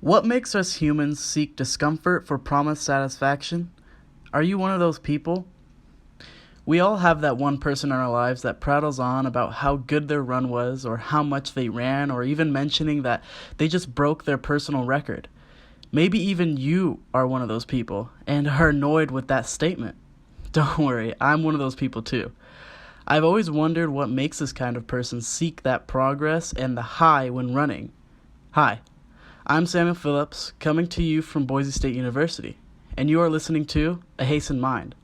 What makes us humans seek discomfort for promised satisfaction? Are you one of those people? We all have that one person in our lives that prattles on about how good their run was, or how much they ran, or even mentioning that they just broke their personal record. Maybe even you are one of those people and are annoyed with that statement. Don't worry, I'm one of those people too. I've always wondered what makes this kind of person seek that progress and the high when running. Hi, I'm Samuel Phillips, coming to you from Boise State University, and you are listening to A Hastened Mind.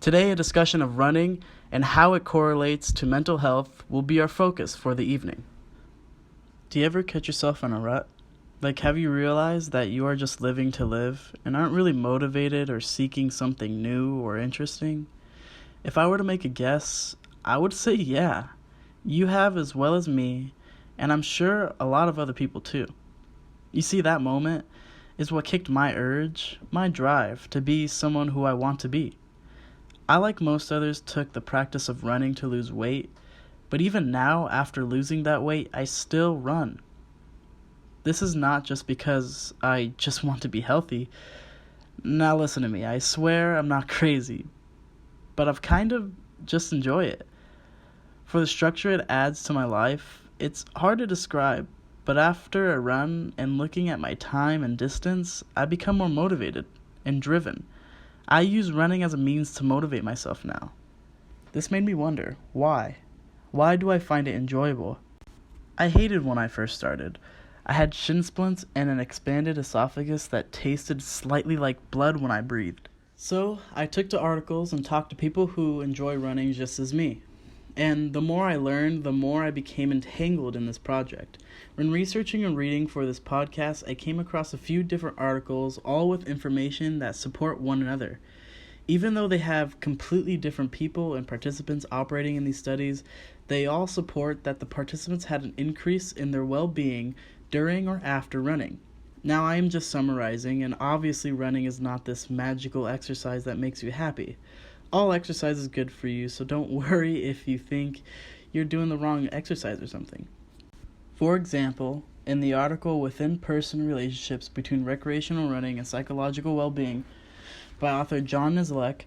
Today, a discussion of running and how it correlates to mental health will be our focus for the evening. Do you ever catch yourself in a rut? Have you realized that you are just living to live and aren't really motivated or seeking something new or interesting? If I were to make a guess, I would say yeah. You have as well as me, and I'm sure a lot of other people too. You see, that moment is what kicked my urge, my drive to be someone who I want to be. I, like most others, took the practice of running to lose weight, but even now, after losing that weight, I still run. This is not just because I just want to be healthy. Now listen to me, I swear I'm not crazy, but I've kind of just enjoy it. For the structure it adds to my life, it's hard to describe, but after a run and looking at my time and distance, I become more motivated and driven. I use running as a means to motivate myself now. This made me wonder, why? Why do I find it enjoyable? I hated when I first started. I had shin splints and an expanded esophagus that tasted slightly like blood when I breathed. So I took to articles and talked to people who enjoy running just as me. And the more I learned, the more I became entangled in this project. When researching and reading for this podcast, I came across a few different articles, all with information that support one another. Even though they have completely different people and participants operating in these studies, they all support that the participants had an increase in their well-being during or after running. Now, I am just summarizing, and obviously running is not this magical exercise that makes you happy. All exercise is good for you, so don't worry if you think you're doing the wrong exercise or something. For example, in the article Within-Person Relationships Between Recreational Running and Psychological Well-Being by author John Nislek,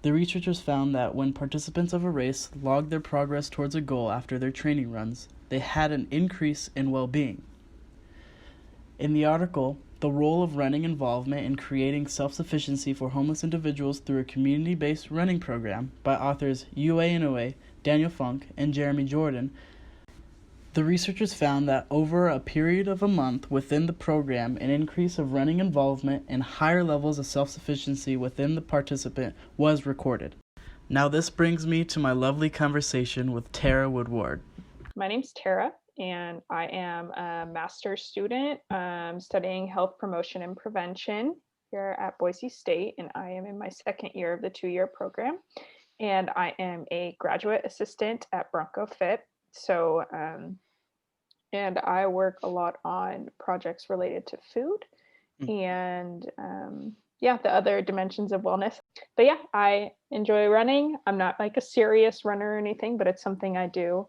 the researchers found that when participants of a race logged their progress towards a goal after their training runs, they had an increase in well-being. In the article, The Role of Running Involvement in Creating Self-Sufficiency for Homeless Individuals Through a Community-Based Running Program by authors Yue Inoue, Daniel Funk, and Jeremy Jordan, the researchers found that over a period of a month within the program, an increase of running involvement and higher levels of self-sufficiency within the participant was recorded. Now this brings me to my lovely conversation with Tara Woodward. My name's Tara, and I am a master's student studying health promotion and prevention here at Boise State, and I am in my second year of the 2-year program, and I am a graduate assistant at Bronco Fit. So, and I work a lot on projects related to food and the other dimensions of wellness. But yeah, I enjoy running. I'm not like a serious runner or anything, but it's something I do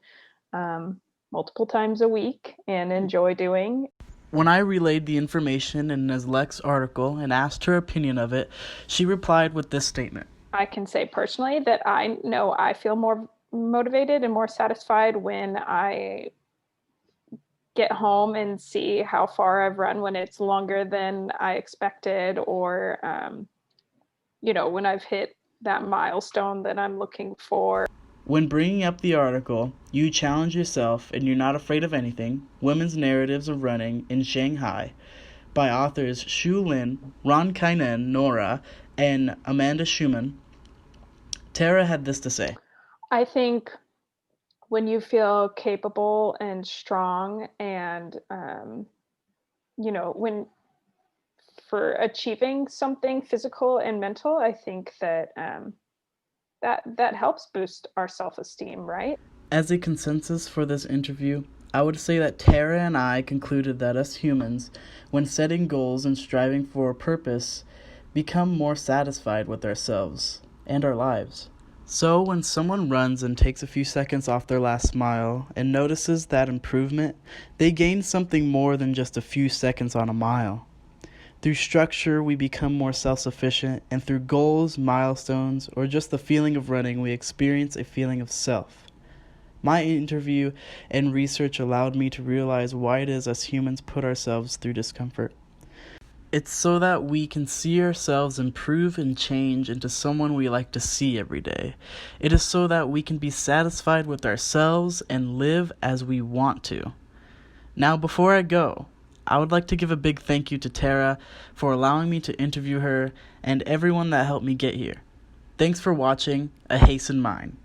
multiple times a week and enjoy doing. When I relayed the information in Nislek's article and asked her opinion of it, she replied with this statement. I can say personally that I know I feel more motivated and more satisfied when I get home and see how far I've run when it's longer than I expected, or when I've hit that milestone that I'm looking for. When bringing up the article, You Challenge Yourself and You're Not Afraid of Anything, Women's Narratives of Running in Shanghai, by authors Shu Lin, Ron Kainen Nora, and Amanda Schumann, Tara had this to say. I think when you feel capable and strong and, when for achieving something physical and mental, I think that that helps boost our self-esteem, right? As a consensus for this interview, I would say that Tara and I concluded that us humans, when setting goals and striving for a purpose, become more satisfied with ourselves and our lives. So when someone runs and takes a few seconds off their last mile and notices that improvement, they gain something more than just a few seconds on a mile. Through structure, we become more self-sufficient, and through goals, milestones, or just the feeling of running, we experience a feeling of self. My interview and research allowed me to realize why it is as humans put ourselves through discomfort. It's so that we can see ourselves improve and change into someone we like to see every day. It is so that we can be satisfied with ourselves and live as we want to. Now, before I go, I would like to give a big thank you to Tara for allowing me to interview her and everyone that helped me get here. Thanks for watching A Hastened Mind.